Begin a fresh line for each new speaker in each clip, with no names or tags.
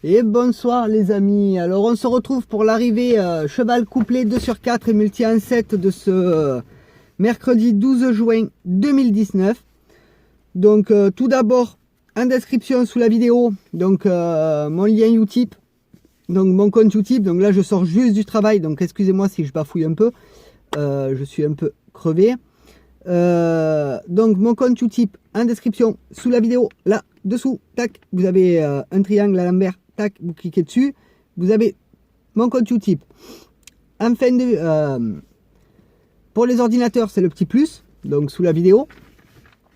Et bonsoir les amis, alors on se retrouve pour l'arrivée cheval couplé 2/4 et multi 1/7 de ce mercredi 12 juin 2019. Donc tout d'abord en description sous la vidéo, donc mon lien Utip, donc mon compte Utip. Donc là je sors juste du travail, donc excusez-moi si je bafouille un peu, je suis un peu crevé. Donc mon compte Utip en description sous la vidéo, là dessous, tac, vous avez un triangle à l'envers, tac, vous cliquez dessus, vous avez mon compte Utip. En fin de pour les ordinateurs, c'est le petit plus, donc sous la vidéo.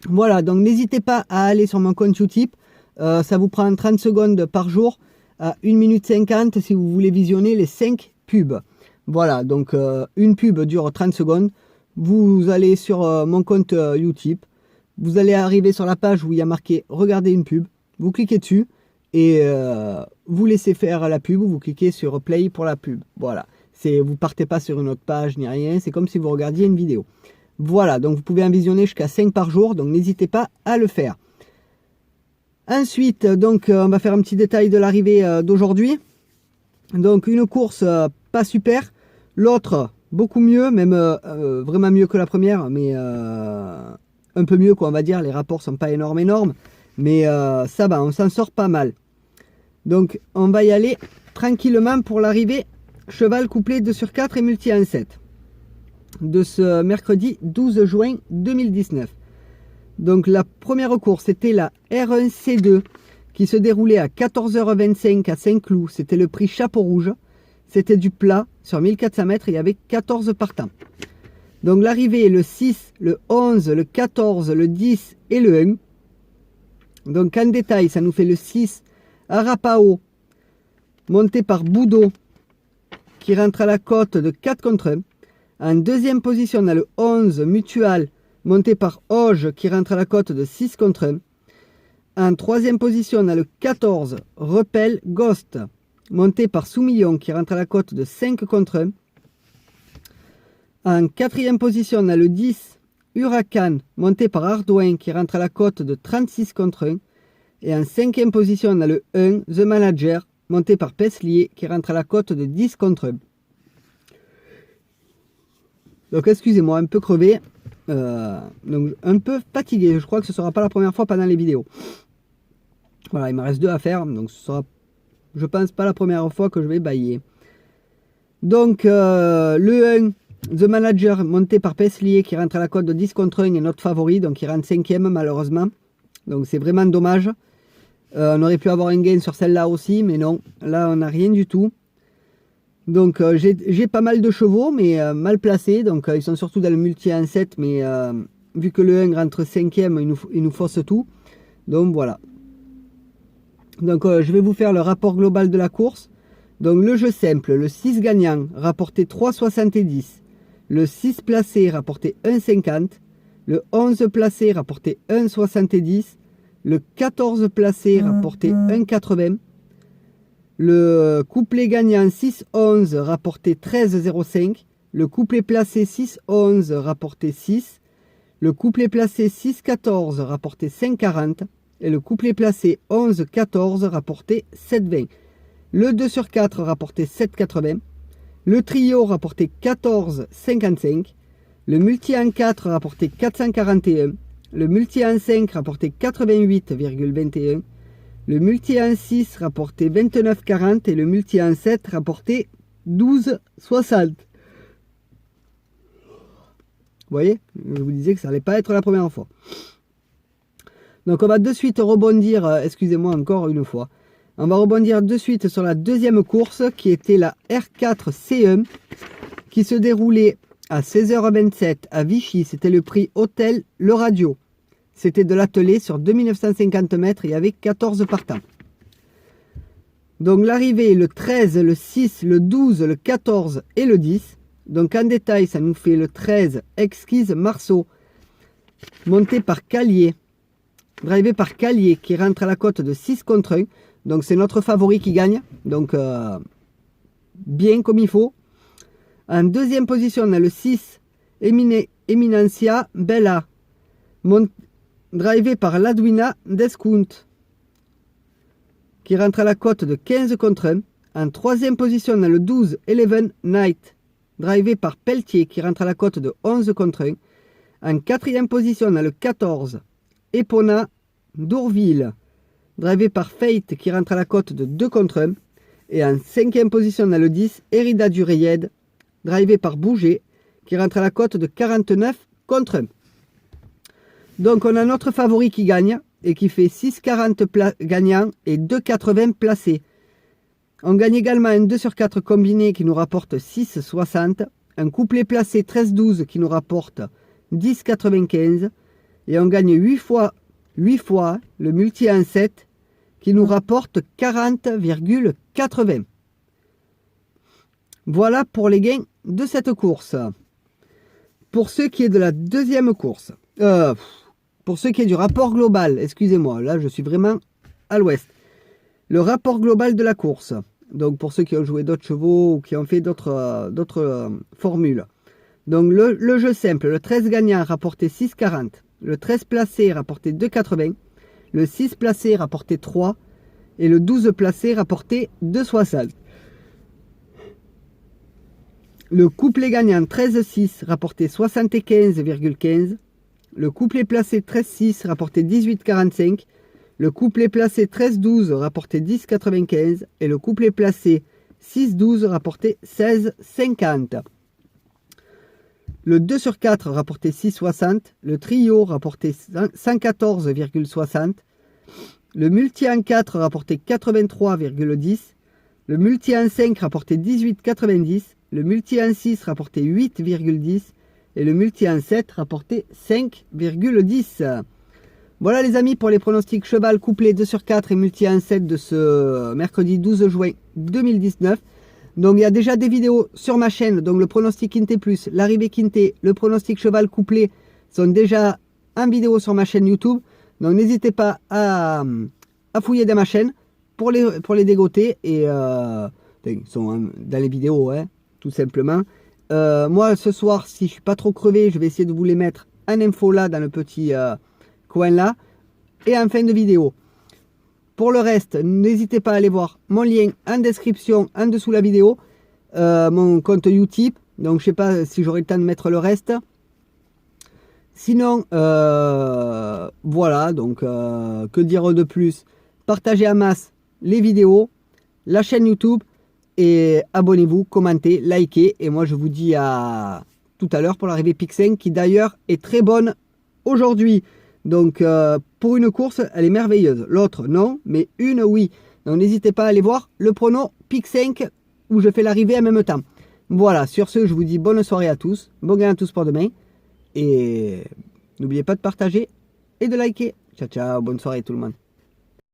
Voilà, donc n'hésitez pas à aller sur mon compte Utip, ça vous prend 30 secondes par jour à 1 minute 50 si vous voulez visionner les 5 pubs. Voilà, donc une pub dure 30 secondes. Vous allez sur mon compte Utip, vous allez arriver sur la page où il y a marqué regarder une pub, vous cliquez dessus et vous laissez faire la pub, vous cliquez sur play pour la pub. Voilà, vous partez pas sur une autre page ni rien, c'est comme si vous regardiez une vidéo. Voilà, donc vous pouvez en visionner jusqu'à 5 par jour, donc n'hésitez pas à le faire. Ensuite, donc on va faire un petit détail de l'arrivée d'aujourd'hui. Donc une course pas super, l'autre beaucoup mieux, même vraiment mieux que la première, mais un peu mieux quoi, on va dire. Les rapports sont pas énormes, mais ça va, on s'en sort pas mal. Donc on va y aller tranquillement pour l'arrivée cheval couplé 2/4 et multi 1/7 de ce mercredi 12 juin 2019. Donc la première course c'était la R1C2 qui se déroulait à 14h25 à Saint-Cloud. C'était le prix Chapeau Rouge. C'était du plat sur 1400 mètres et il y avait 14 partants. Donc l'arrivée est le 6, le 11, le 14, le 10 et le 1. Donc en détail, ça nous fait le 6 Arapao, monté par Boudot, qui rentre à la cote de 4 contre 1. En deuxième position, on a le 11 Mutual, monté par Auge, qui rentre à la cote de 6 contre 1. En troisième position, on a le 14 Repel Ghost, monté par Soumillon, qui rentre à la cote de 5 contre 1. En quatrième position, on a le 10 Huracan, monté par Ardouin, qui rentre à la cote de 36 contre 1. Et en cinquième position, on a le 1 The Manager, monté par Peslier, qui rentre à la cote de 10 contre 1. Donc excusez-moi, un peu crevé, donc un peu fatigué. Je crois que ce ne sera pas la première fois pendant les vidéos. Voilà, il me reste 2 à faire, donc ce sera, je pense, pas la première fois que je vais bailler. Donc le 1 The Manager, monté par Peslier, qui rentre à la cote de 10 contre 1, est notre favori, donc il rentre 5e malheureusement. Donc c'est vraiment dommage. On aurait pu avoir un gain sur celle-là aussi, mais non, là on n'a rien du tout. Donc j'ai pas mal de chevaux, mais mal placés, donc ils sont surtout dans le multi 1/7, mais vu que le 1 rentre 5e, il nous fausse tout. Donc voilà. Donc je vais vous faire le rapport global de la course. Donc le jeu simple, le 6 gagnant rapporté 3,70, le 6 placé rapporté 1,50, le 11 placé rapporté 1,70, le 14 placé rapporté 1,80, le couplet gagnant 6-11 rapporté 13,05, le couplet placé 6-11 rapporté 6, le couplet placé 6-14 rapporté 5,40 et le couplet placé 11-14 rapporté 7,20. Le 2/4 rapporté 7,80, le trio rapporté 14,55, le multi en 4 rapporté 441, le multi en 5 rapporté 88,21, le multi en 6 rapporté 29,40 et le multi en 7 rapporté 12,60. Vous voyez, je vous disais que ça n'allait pas être la première fois. Donc on va de suite rebondir, excusez-moi encore une fois, on va rebondir de suite sur la deuxième course qui était la R4C1 qui se déroulait à 16h27 à Vichy. C'était le prix Hôtel Le Radio. C'était de l'atelier sur 2950 mètres, il y avait 14 partants. Donc l'arrivée le 13, le 6, le 12, le 14 et le 10. Donc en détail, ça nous fait le 13 Exquise Marceau, monté par Calier, drivé par Calier, qui rentre à la cote de 6 contre 1. Donc c'est notre favori qui gagne, donc bien comme il faut. En deuxième position, on a le 6 Eminencia Bella, drivé par Ladwina Descount, qui rentre à la cote de 15 contre 1. En troisième position, on a le 12 Eleven Night, drivé par Pelletier, qui rentre à la cote de 11 contre 1. En quatrième position, on a le 14 Epona d'Ourville, drivé par Fate, qui rentre à la cote de 2 contre 1. Et en cinquième position, on a le 10 Erida du Rayed, drivé par Bouger, qui rentre à la cote de 49 contre 1. Donc on a notre favori qui gagne et qui fait 6,40 gagnants et 2,80 placés. On gagne également un 2 sur 4 combiné qui nous rapporte 6,60. Un couplet placé 13-12 qui nous rapporte 10,95. Et on gagne 8 fois le multi 1 7 qui nous rapporte 40,80. Voilà pour les gains de cette course. Pour ce qui est de la deuxième course, pour ce qui est du rapport global, excusez-moi, là je suis vraiment à l'ouest. Le rapport global de la course, donc pour ceux qui ont joué d'autres chevaux ou qui ont fait d'autres formules. Donc le jeu simple, le 13 gagnant rapporté 6,40, le 13 placé rapporté 2,80, le 6 placé rapporté 3 et le 12 placé rapporté 2,60. Le couplet gagnant 13-6 rapporté 75,15. Le couplet placé 13-6 rapporté 18,45. Le couplet placé 13-12 rapporté 10,95. Et le couplet placé 6-12 rapporté 16,50. Le 2 sur 4 rapporté 6,60. Le trio rapporté 114,60. Le multi en 4 rapporté 83,10. Le multi en 5 rapporté 18,90. Le multi en 6 rapporté 8,10 et le multi en 7 rapporté 5,10. Voilà les amis pour les pronostics cheval couplet 2 sur 4 et multi en 7 de ce mercredi 12 juin 2019. Donc il y a déjà des vidéos sur ma chaîne, donc le pronostic Quinté Plus, l'arrivée Quinté, le pronostic cheval couplet sont déjà en vidéo sur ma chaîne YouTube. Donc n'hésitez pas à fouiller dans ma chaîne pour les dégoter et ils sont dans les vidéos, hein. Tout simplement. Moi, ce soir, si je suis pas trop crevé, je vais essayer de vous les mettre en info là, dans le petit coin là, et en fin de vidéo. Pour le reste, n'hésitez pas à aller voir mon lien en description, en dessous la vidéo, mon compte Utip. Donc, je sais pas si j'aurai le temps de mettre le reste. Sinon, voilà, donc, que dire de plus? Partagez en masse les vidéos, la chaîne YouTube. Et abonnez-vous, commentez, likez. Et moi, je vous dis à tout à l'heure pour l'arrivée Pic 5, qui d'ailleurs est très bonne aujourd'hui. Donc, pour une course, elle est merveilleuse. L'autre, non, mais une, oui. Donc, n'hésitez pas à aller voir le prono Pic 5 où je fais l'arrivée en même temps. Voilà, sur ce, je vous dis bonne soirée à tous. Bon gain à tous pour demain. Et n'oubliez pas de partager et de liker. Ciao, ciao, bonne soirée tout le monde.